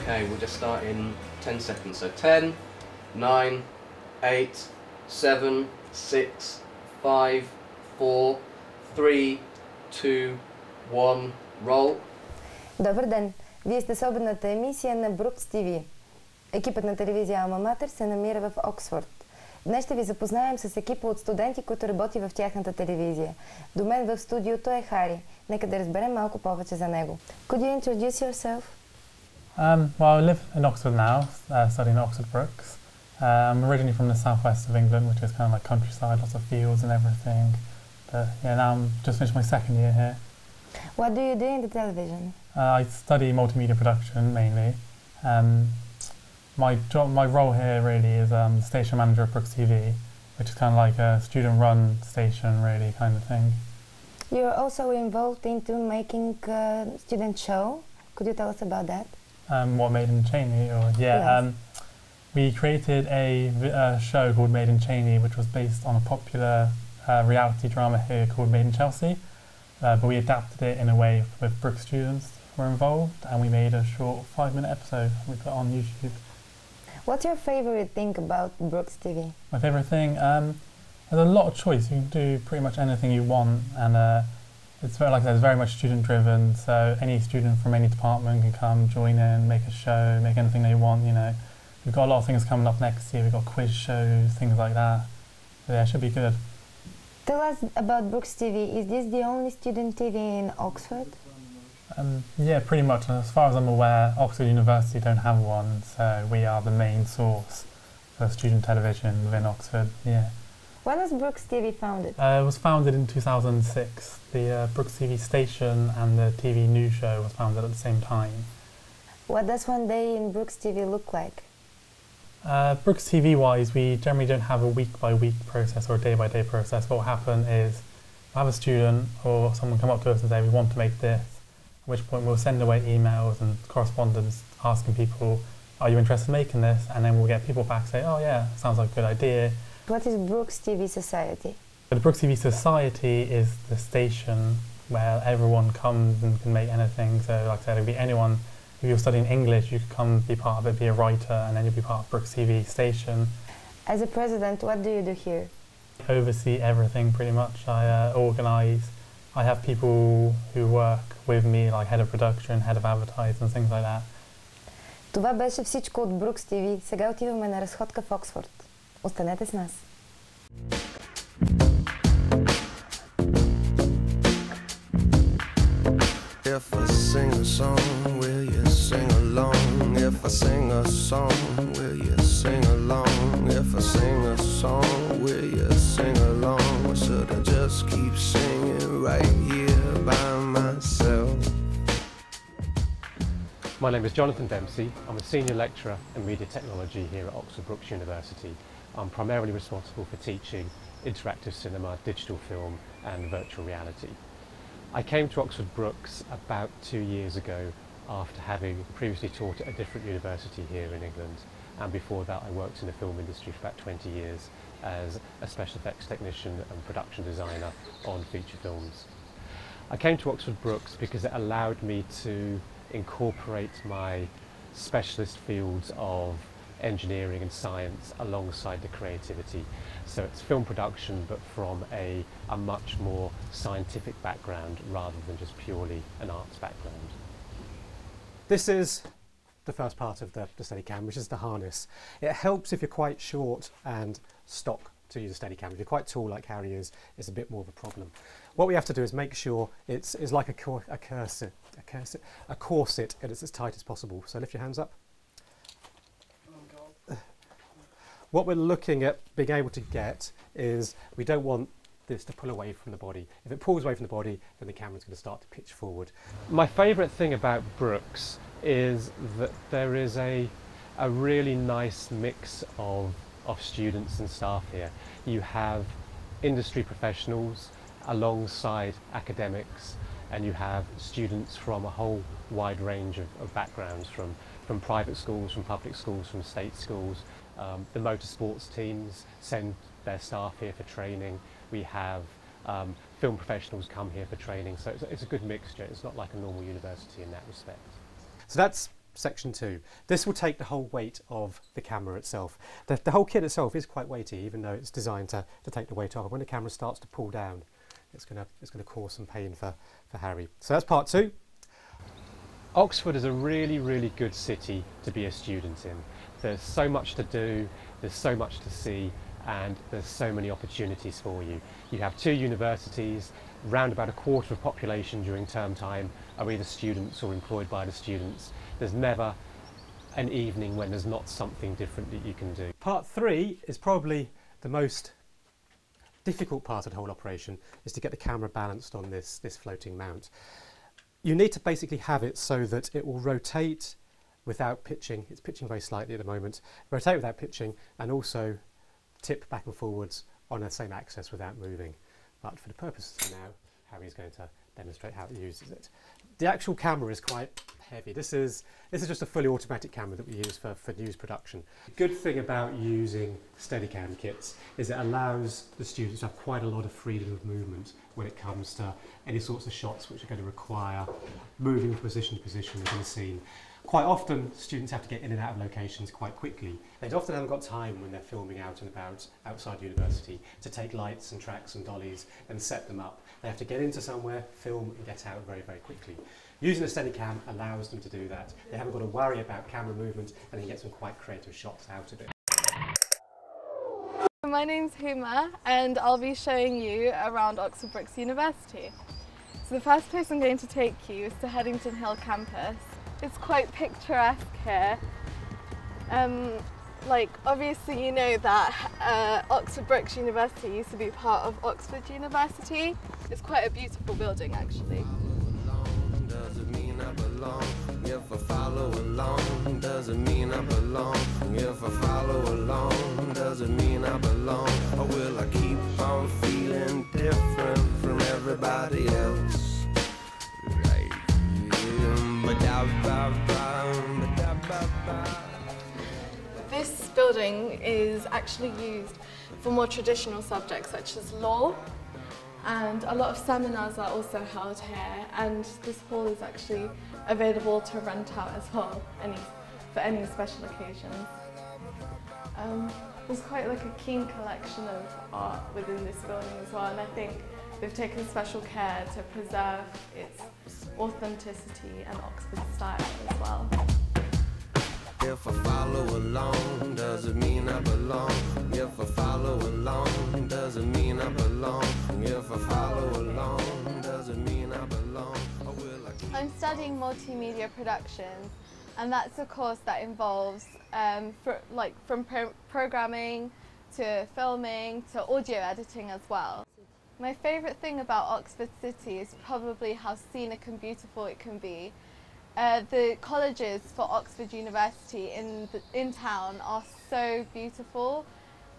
Okay, we'll just start in 10 seconds. So 10, 9, 8, 7, 6, 5, 4, 3, 2, 1, roll. Добър ден! Вие сте с обедната емисия на Брукс ТВ. Екипът на телевизия АМТВ се намира в Оксфорд. Днес ще ви запознаем с екипа от студенти, които работи в тяхната телевизия. До мен в студиото е Хари. Нека да разберем малко повече за него. Could you introduce yourself? Well, I live in Oxford now, studying at Oxford Brooks. I'm originally from the southwest of England, which is kind of like countryside, lots of fields and everything. But yeah, now I'm just finished my second year here. What do you do in the television? I study multimedia production mainly. My role here really is station manager at Brooks TV, which is kind of like a student-run station, really kind of thing. You're also involved into making a student show. Could you tell us about that? What, Made in Cheney? Or yeah, yes. We created a show called Made in Cheney, which was based on a popular reality drama here called Made in Chelsea. But we adapted it in a way with Brooks students were involved, and we made a short 5-minute episode we put on YouTube. What's your favorite thing about Brooks TV? My favorite thing? There's a lot of choice. You can do pretty much anything you want, and it's very, like I said, it's very much student-driven, so any student from any department can come, join in, make a show, make anything they want, you know. We've got a lot of things coming up next year. We've got quiz shows, things like that. So yeah, it should be good. Tell us about Brooks TV. Is this the only student TV in Oxford? Yeah, pretty much. As far as I'm aware, Oxford University don't have one, so we are the main source for student television within Oxford, yeah. When was Brooks TV founded? It was founded in 2006. The Brooks TV station and the TV news show was founded at the same time. What does one day in Brooks TV look like? Brooks TV-wise, we generally don't have a week-by-week process or a day-by-day process. What will happen is we'll have a student or someone come up to us and say, we want to make this, at which point we'll send away emails and correspondence asking people, are you interested in making this? And then we'll get people back say, oh yeah, sounds like a good idea. What is Brooks TV Society? The Brooks TV Society is the station where everyone comes and can make anything. So like I said, it could be anyone. If you're studying English, you could come and be part of it, be a writer, and then you'll be part of Brooks TV station. As a president, what do you do here? I oversee everything pretty much. I organise. I have people who work with me, like head of production, head of advertising, things like that. Това беше всичко от Brooks TV. Сега отиваме на разходка в Оксфорд. Останете с нас. If I sing a song, will you sing along? If I sing a song, will you sing along? If I sing a song, will you sing along? Or should I just keep singing right here by myself? My name is Jonathan Dempsey. I'm a senior lecturer in media technology here at Oxford Brooks University. I'm primarily responsible for teaching interactive cinema, digital film and virtual reality. I came to Oxford Brooks about 2 years ago after having previously taught at a different university here in England, and before that I worked in the film industry for about 20 years as a special effects technician and production designer on feature films. I came to Oxford Brooks because it allowed me to incorporate my specialist fields of engineering and science alongside the creativity. So it's film production but from a much more scientific background rather than just purely an arts background. This is the first part of the Steadicam, which is the harness. It helps if you're quite short and stock to use a Steadicam. If you're quite tall like Harry is, it's a bit more of a problem. What we have to do is make sure it's like a corset and it's as tight as possible. So lift your hands up. What we're looking at being able to get is we don't want this to pull away from the body. If it pulls away from the body, then the camera's going to start to pitch forward. My favourite thing about Brooks is that there is a really nice mix of students and staff here. You have industry professionals alongside academics, and you have students from a whole wide range of backgrounds, from private schools, from public schools, from state schools. The motorsports teams send their staff here for training. We have film professionals come here for training, so it's a good mixture. It's not like a normal university in that respect. So that's section 2. This will take the whole weight of the camera itself. The whole kit itself is quite weighty, even though it's designed to take the weight off. When the camera starts to pull down, it's going to cause some pain for Harry. So that's part 2. Oxford is a really good city to be a student in. There's so much to do, there's so much to see, and there's so many opportunities for you. You have 2 universities, round about a quarter of population during term time are either students or employed by the students. There's never an evening when there's not something different that you can do. Part 3 is probably the most difficult part of the whole operation, is to get the camera balanced on this floating mount. You need to basically have it so that it will rotate without pitching. It's pitching very slightly at the moment. Rotate without pitching, and also tip back and forwards on the same axis without moving. But for the purposes of now, Harry's going to demonstrate how he uses it. The actual camera is quite heavy. This is just a fully automatic camera that we use for news production. The good thing about using Steadicam kits is it allows the students to have quite a lot of freedom of movement when it comes to any sorts of shots which are going to require moving from position to position within a scene. Quite often students have to get in and out of locations quite quickly. They often haven't got time when they're filming out and about outside university to take lights and tracks and dollies and set them up. They have to get into somewhere, film and get out very quickly. Using a Steadicam allows them to do that. They haven't got to worry about camera movement, and they get some quite creative shots out of it. My name's Huma and I'll be showing you around Oxford Brooks University. So the first place I'm going to take you is to Headington Hill campus. It's quite picturesque here. Obviously you know that Oxford Brooks University used to be part of Oxford University. It's quite a beautiful building actually. Doesn't mean I belong. If I follow along, doesn't mean I belong. If I follow along, doesn't mean I belong. Or will I keep on feeling different from everybody else? This building is actually used for more traditional subjects such as law, and a lot of seminars are also held here, and this hall is actually available to rent out as well for any special occasions. There's quite like a keen collection of art within this building as well, and I think they've taken special care to preserve its authenticity and Oxford style as well. If I follow along, doesn't mean I belong. If I follow along, doesn't mean I belong. If I follow along, doesn't mean I belong. Or will I keep I'm studying multimedia production, and that's a course that involves from programming to filming to audio editing as well. My favourite thing about Oxford City is probably how scenic and beautiful it can be. The colleges for Oxford University in town are so beautiful,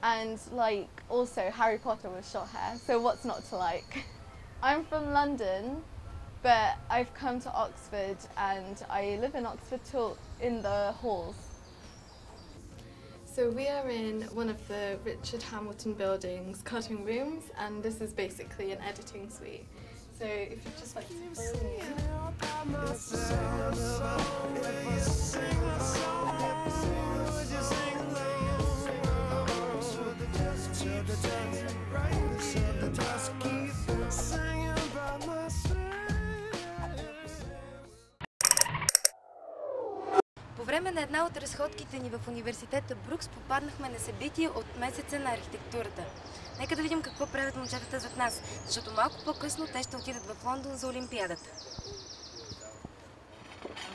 and like also Harry Potter with short hair, so what's not to like? I'm from London, but I've come to Oxford and I live in Oxford too, in the halls. So we are in one of the Richard Hamilton buildings cutting rooms, and this is basically an editing suite. So if you just like to follow me. По време на една от разходките ни в Университета Брукс попаднахме на събитие от месеца на архитектурата. Нека да видим какво правят момчетата зад нас, защото малко по-късно те ще отидат в Лондон за Олимпиадата.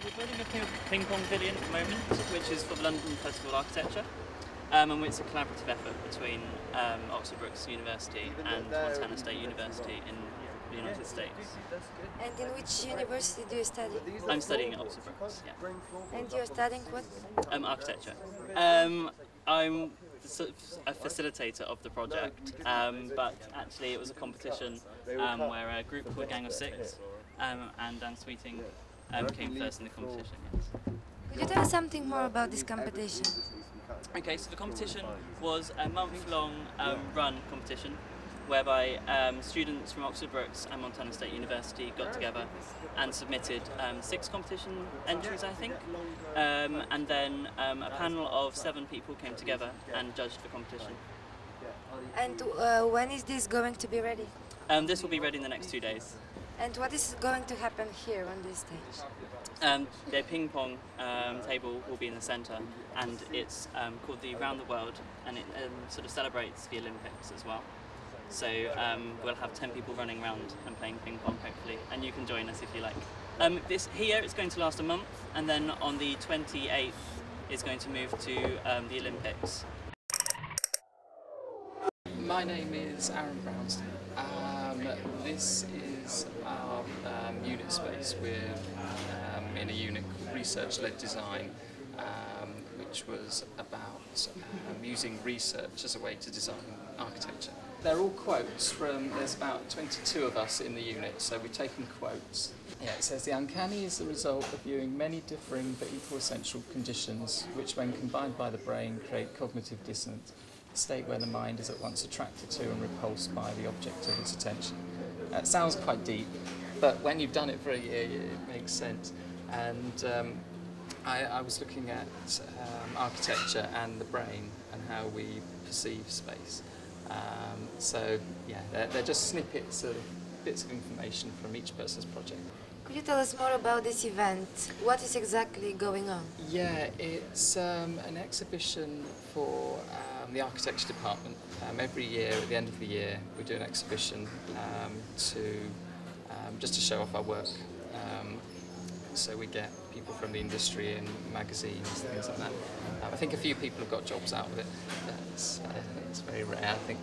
We're building a ping pong pavilion at the moment, which is for the London Festival of Architecture, and it's a collaborative effort between Oxford Brooks University and Montana State University in the United States. And in which university do you study? I'm studying at Oxford Brooks, yeah. And you're studying what? Architecture. I'm a facilitator of the project, but actually it was a competition where a group called Gang of Six and Dan Sweeting came first in the competition, yes. Could you tell us something more about this competition? Okay, so the competition was a month-long run competition whereby students from Oxford Brooks and Montana State University got together and submitted 6 competition entries, I think, and then a panel of 7 people came together and judged the competition. And when is this going to be ready? This will be ready in the next 2 days. And what is going to happen here on this stage? The ping pong table will be in the centre, and it's called the Round the World, and it sort of celebrates the Olympics as well. So we'll have 10 people running around and playing ping pong, hopefully, and you can join us if you like. This here is going to last a month, and then on the 28th is going to move to the Olympics. My name is Aaron Brownstein. This is our unit space. We're in a unit called Research-Led Design, which was about using research as a way to design architecture. They're all quotes from, there's about 22 of us in the unit, so we've taken quotes. Yeah, it says, the uncanny is the result of viewing many differing but equal essential conditions, which when combined by the brain create cognitive dissonance, a state where the mind is at once attracted to and repulsed by the object of its attention. It sounds quite deep, but when you've done it for a year, it makes sense. And I was looking at architecture and the brain and how we perceive space. So yeah, they're just snippets of bits of information from each person's project. Could you tell us more about this event? What is exactly going on? Yeah, it's an exhibition for the architecture department. Every year, at the end of the year, we do an exhibition just to show off our work. So we get people from the industry and magazines, things like that. I think a few people have got jobs out of it. It's very rare, I think.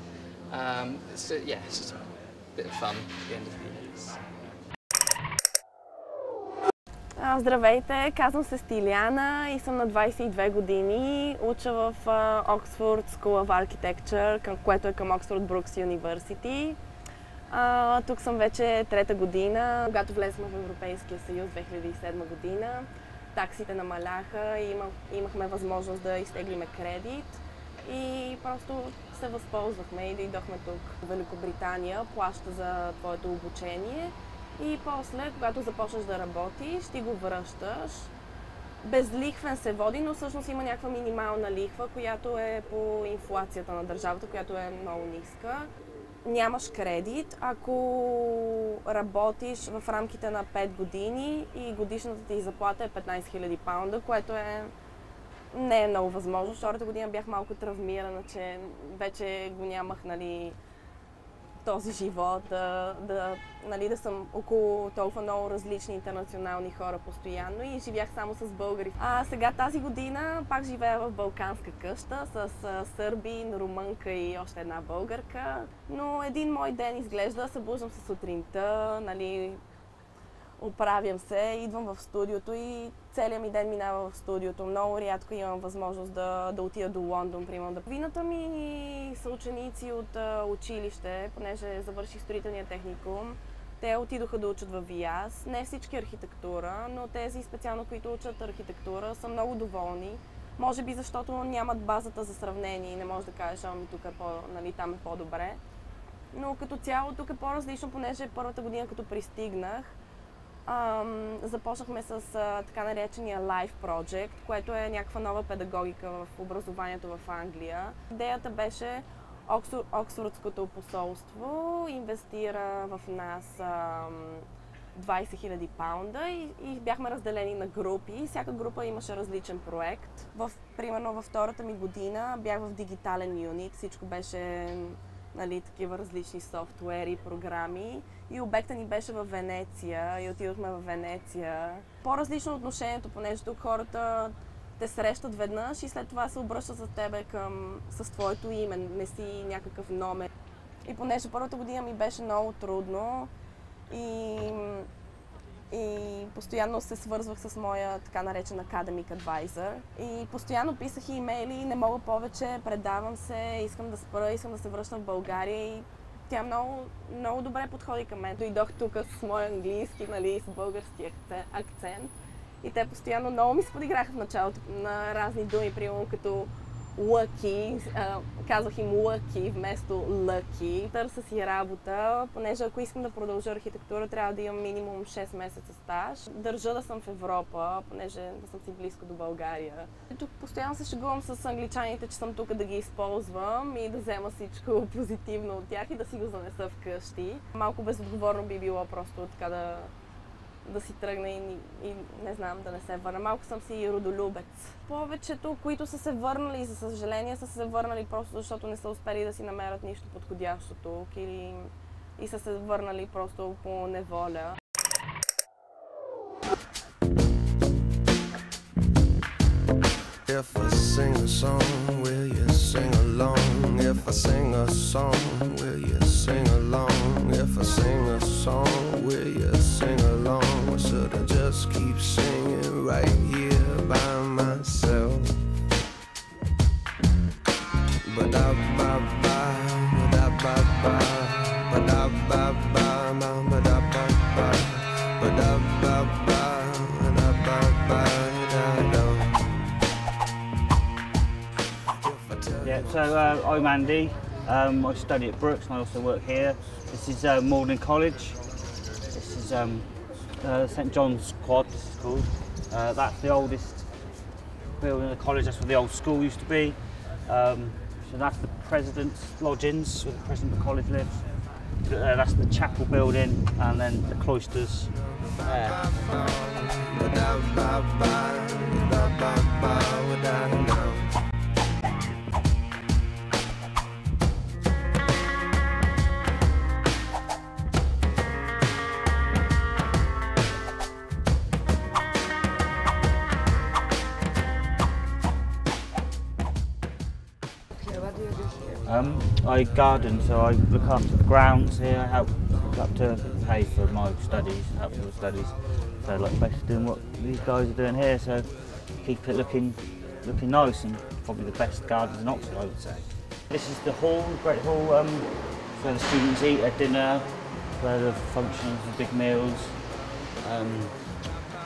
It's just a bit of fun at the end of the year. Здравейте, казвам се Стиляна и съм на 22 години. Уча в Оксфорд School of Architecture, което е към Оксфорд Брукс University. Тук съм вече трета година. Когато влезахме в Европейския съюз 2007 година, таксите намаляха и имахме възможност да изтеглиме кредит. И просто се възползвахме и дойдохме тук. Великобритания плаща за твоето обучение. И после, когато започнеш да работиш, ти го връщаш. Безлихвен се води, но всъщност има някаква минимална лихва, която е по инфлацията на държавата, която е много ниска. Нямаш кредит, ако работиш в рамките на 5 години и годишната ти заплата е 15 000 паунда, което не е много възможно. Втората година бях малко травмирана, че вече го нямах, този живот, да съм около толкова много различни интернационални хора постоянно и живях само с българи. Сега тази година пак живея в балканска къща с сърбин, румънка и още една българка. Но един мой ден изглежда, събуждам се сутринта, оправям се, идвам в студиото и целият ми ден минава в студиото. Много рядко имам възможност да отида до Лондон, примерно. Половината ми са ученици от училище, понеже завърших строителния техникум. Те отидоха да учат във ВИАС. Не всички архитектура, но тези специално, които учат архитектура, са много доволни. Може би защото нямат базата за сравнение и не може да кажеш, ами тук нали, там е по-добре. Но като цяло тук е по-различно, понеже първата година, като пристигнах, започнахме с така наречения Life Project, което е някаква нова педагогика в образованието в Англия. Идеята беше Оксфордското посолство инвестира в нас 20 000 паунда и бяхме разделени на групи. Всяка група имаше различен проект. Примерно във втората ми година бях в дигитален юнит. Всичко беше нали, такива различни софтуери, програми. И обекта ни беше в Венеция и отидохме в Венеция. По-различно отношението, понеже тук хората те срещат веднъж и след това се обръщат за тебе с твоето име, не си някакъв номер. И понеже първата година ми беше много трудно и постоянно се свързвах с моя така наречен Academic Advisor и постоянно писах имейли, не мога повече, предавам се, искам да спра, искам да се връщам в България и тя много добре подходи към мен. Дойдох тук с моя английски, нали, с български акцент и те постоянно много ми се подиграха в началото на разни думи, примерно като Lucky, казвах им Lucky вместо Lucky. Търся си работа, понеже ако искам да продължа архитектура, трябва да имам минимум 6 месеца стаж. Държа да съм в Европа, понеже да съм си близко до България. Тук постоянно се шегувам с англичаните, че съм тук да ги използвам и да взема всичко позитивно от тях и да си го занеса вкъщи. Малко безотговорно би било просто така да си тръгна и не знам, да не се върна. Малко съм си родолюбец. Повечето, които са се върнали, за съжаление, са се върнали просто защото не са успели да си намерят нищо подходящо тук и са се върнали просто по неволя. If I sing a song, will you sing along? If I sing a song, will you sing along? If I sing a song, will you sing along? Or should I just keep singing right here by myself? Ba-da-ba-ba, ba-da-ba-ba, ba-da-ba-ba, ba-da-ba-ba, ba-da-ba-ba, ba-da-ba-ba, da-da. Yeah, so I'm Andy. I study at Brooks and I also work here. This is Magdalen College. This is St John's Quad, this is called. That's the oldest building in the college, that's where the old school used to be. So that's the President's Lodgings, where the President of the college lives. That's the chapel building and then the cloisters there. I garden, so I look after the grounds here. I help to pay for my studies, help with the studies. So like basically doing what these guys are doing here, so keep it looking nice and probably the best gardens in Oxford, I would say. This is the hall, the great hall, where the students eat at dinner, where the functions, the big meals.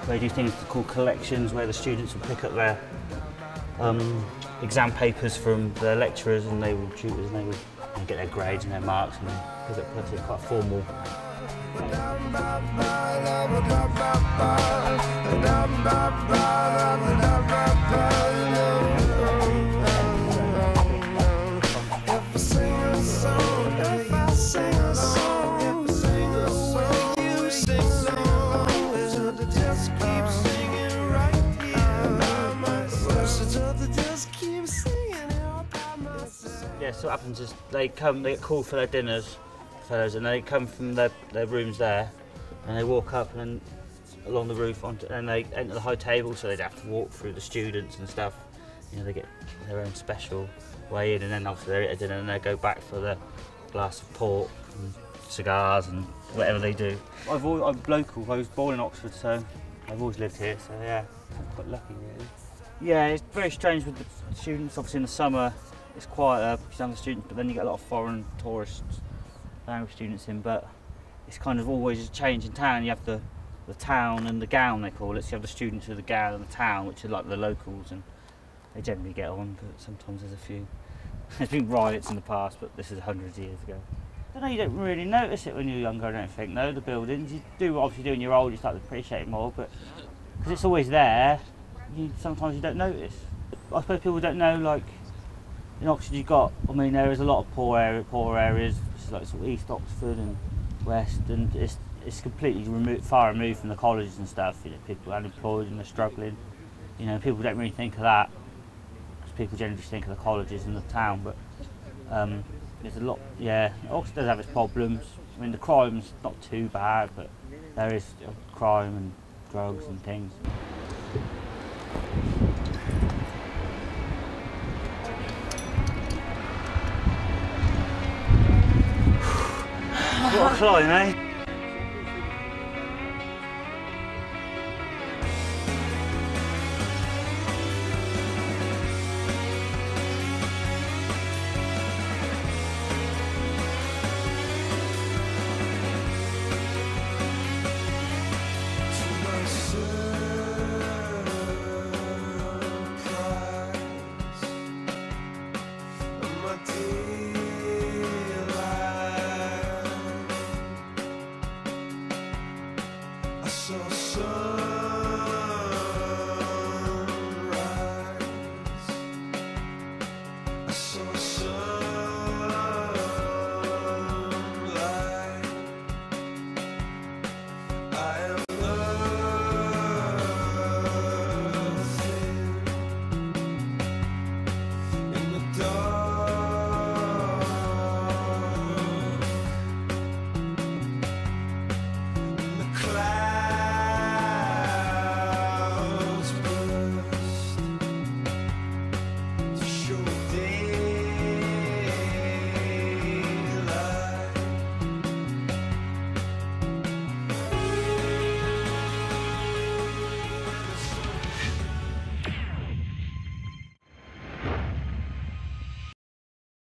They do things called collections, where the students will pick up their exam papers from the lecturers and they would tutors and they would get their grades and their marks and because it's quite formal. Yeah, so what happens is they get called for their dinners, fellows, and they come from their rooms there, and they walk up and along the roof, and they enter the high table, so they'd have to walk through the students and stuff. You know, they get their own special way in, and then obviously they eat a dinner, and they go back for the glass of port and cigars and whatever they do. I'm local. I was born in Oxford, so I've always lived here. So yeah, I'm quite lucky really. Yeah, it's very strange with the students. Obviously in the summer it's quieter because you have the students, but then you get a lot of foreign tourists, language students in. But it's kind of always a change in town. You have the town and the gown, they call it. So you have the students with the gown and the town, which are like the locals, and they generally get on, but sometimes there's a few. There's been riots in the past, but this is hundreds of years ago. I don't know, you don't really notice it when you're younger, I don't think, no, the buildings. You do, obviously, when you're old, you start to appreciate it more, but because it's always there, sometimes you don't notice. I suppose people don't know, like, in Oxford you've got, I mean, there is a lot of poor areas, like sort of East Oxford and West, and it's completely far removed from the colleges and stuff. You know, people are unemployed and they're struggling. You know, people don't really think of that. People generally just think of the colleges and the town, but there's a lot, yeah, Oxford does have its problems. I mean, the crime's not too bad, but there is crime and drugs and things. What a climb, eh?